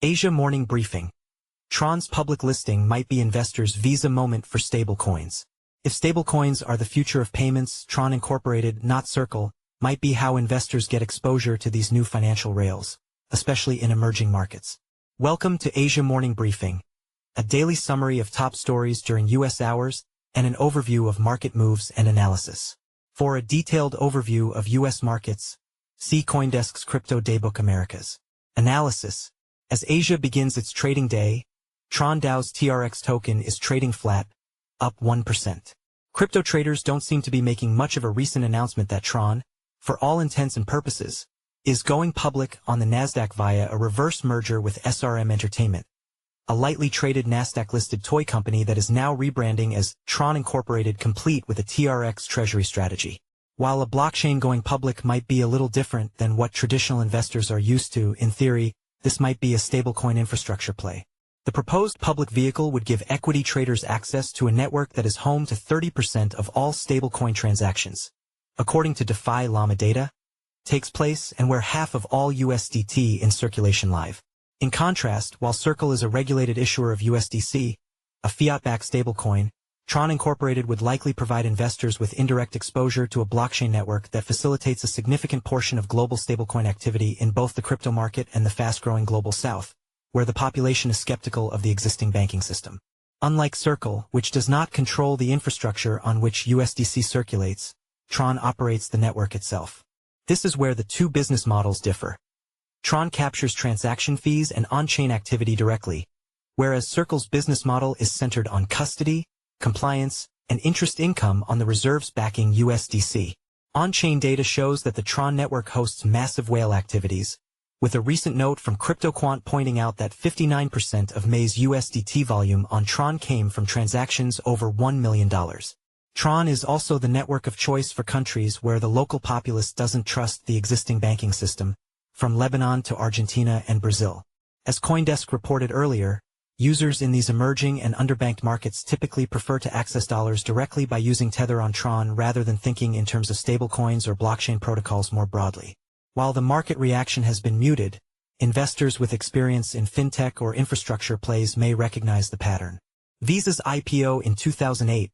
Asia Morning Briefing. Tron's public listing might be investors' Visa moment for stablecoins. If stablecoins are the future of payments, Tron Incorporated, not Circle, might be how investors get exposure to these new financial rails, especially in emerging markets. Welcome to Asia Morning Briefing, a daily summary of top stories during U.S. hours and an overview of market moves and analysis. For a detailed overview of U.S. markets, see CoinDesk's Crypto Daybook Americas. Analysis. As Asia begins its trading day, Tron Dow's TRX token is trading flat, up 1%. Crypto traders don't seem to be making much of a recent announcement that Tron, for all intents and purposes, is going public on the Nasdaq via a reverse merger with SRM Entertainment, a lightly traded Nasdaq-listed toy company that is now rebranding as Tron Incorporated, complete with a TRX treasury strategy. While a blockchain going public might be a little different than what traditional investors are used to, in theory, this might be a stablecoin infrastructure play. The proposed public vehicle would give equity traders access to a network that is home to 30% of all stablecoin transactions, according to DeFi Llama data, takes place and where half of all USDT in circulation live. In contrast, while Circle is a regulated issuer of USDC, a fiat-backed stablecoin, Tron Incorporated would likely provide investors with indirect exposure to a blockchain network that facilitates a significant portion of global stablecoin activity in both the crypto market and the fast-growing global south, where the population is skeptical of the existing banking system. Unlike Circle, which does not control the infrastructure on which USDC circulates, Tron operates the network itself. This is where the two business models differ. Tron captures transaction fees and on-chain activity directly, whereas Circle's business model is centered on custody, compliance, and interest income on the reserves backing USDC. On-chain data shows that the Tron network hosts massive whale activities, with a recent note from CryptoQuant pointing out that 59% of May's USDT volume on Tron came from transactions over $1 million. Tron is also the network of choice for countries where the local populace doesn't trust the existing banking system, from Lebanon to Argentina and Brazil. As CoinDesk reported earlier, users in these emerging and underbanked markets typically prefer to access dollars directly by using Tether on Tron rather than thinking in terms of stablecoins or blockchain protocols more broadly. While the market reaction has been muted, investors with experience in fintech or infrastructure plays may recognize the pattern. Visa's IPO in 2008,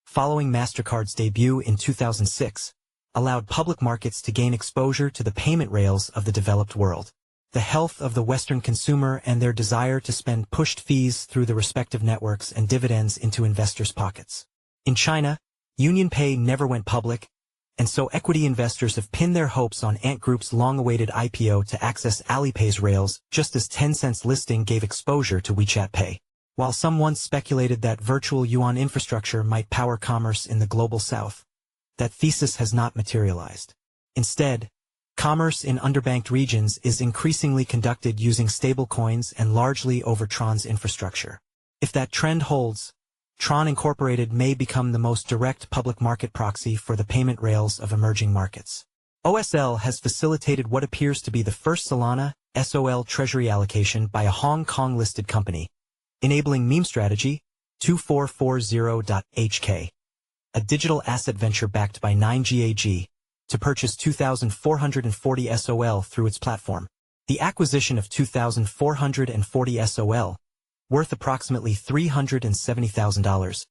following MasterCard's debut in 2006, allowed public markets to gain exposure to the payment rails of the developed world. The health of the Western consumer and their desire to spend pushed fees through the respective networks and dividends into investors' pockets. In China, UnionPay never went public, and so equity investors have pinned their hopes on Ant Group's long-awaited IPO to access Alipay's rails, just as Tencent's listing gave exposure to WeChat Pay. While some once speculated that virtual yuan infrastructure might power commerce in the global south, that thesis has not materialized. Instead, commerce in underbanked regions is increasingly conducted using stablecoins and largely over Tron's infrastructure. If that trend holds, Tron Incorporated may become the most direct public market proxy for the payment rails of emerging markets. OSL has facilitated what appears to be the first Solana SOL treasury allocation by a Hong Kong-listed company, enabling meme strategy 2440.HK, a digital asset venture backed by 9GAG, to purchase 2,440 SOL through its platform. The acquisition of 2,440 SOL, worth approximately $370,000,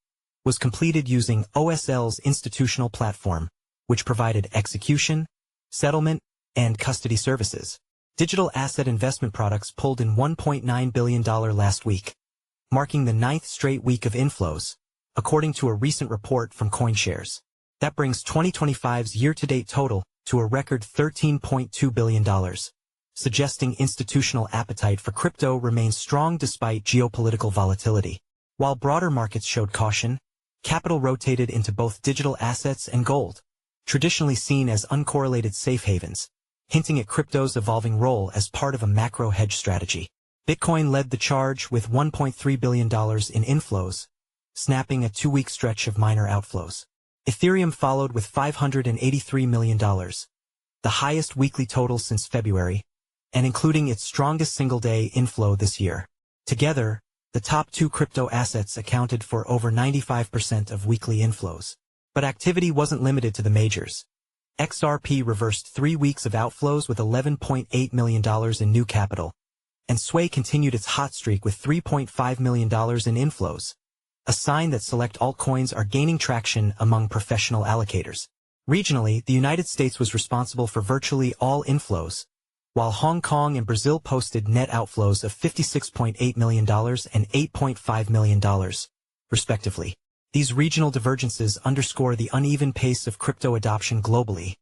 was completed using OSL's institutional platform, which provided execution, settlement, and custody services. Digital asset investment products pulled in $1.9 billion last week, marking the 9th straight week of inflows, according to a recent report from CoinShares. That brings 2025's year-to-date total to a record $13.2 billion, suggesting institutional appetite for crypto remains strong despite geopolitical volatility. While broader markets showed caution, capital rotated into both digital assets and gold, traditionally seen as uncorrelated safe havens, hinting at crypto's evolving role as part of a macro hedge strategy. Bitcoin led the charge with $1.3 billion in inflows, snapping a 2-week stretch of minor outflows. Ethereum followed with $583 million, the highest weekly total since February, and including its strongest single-day inflow this year. Together, the top two crypto assets accounted for over 95% of weekly inflows. But activity wasn't limited to the majors. XRP reversed 3 weeks of outflows with $11.8 million in new capital, and Sway continued its hot streak with $3.5 million in inflows, a sign that select altcoins are gaining traction among professional allocators. Regionally, the United States was responsible for virtually all inflows, while Hong Kong and Brazil posted net outflows of $56.8 million and $8.5 million, respectively. These regional divergences underscore the uneven pace of crypto adoption globally,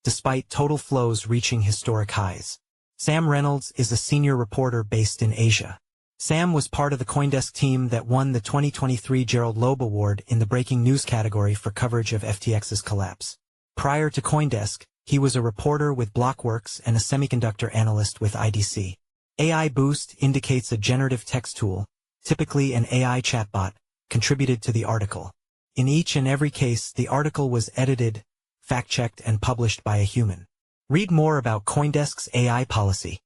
despite total flows reaching historic highs. Sam Reynolds is a senior reporter based in Asia. Sam was part of the CoinDesk team that won the 2023 Gerald Loeb Award in the breaking news category for coverage of FTX's collapse. Prior to CoinDesk, he was a reporter with Blockworks and a semiconductor analyst with IDC. AI Boost indicates a generative text tool, typically an AI chatbot, contributed to the article. In each and every case, the article was edited, fact-checked, and published by a human. Read more about CoinDesk's AI policy.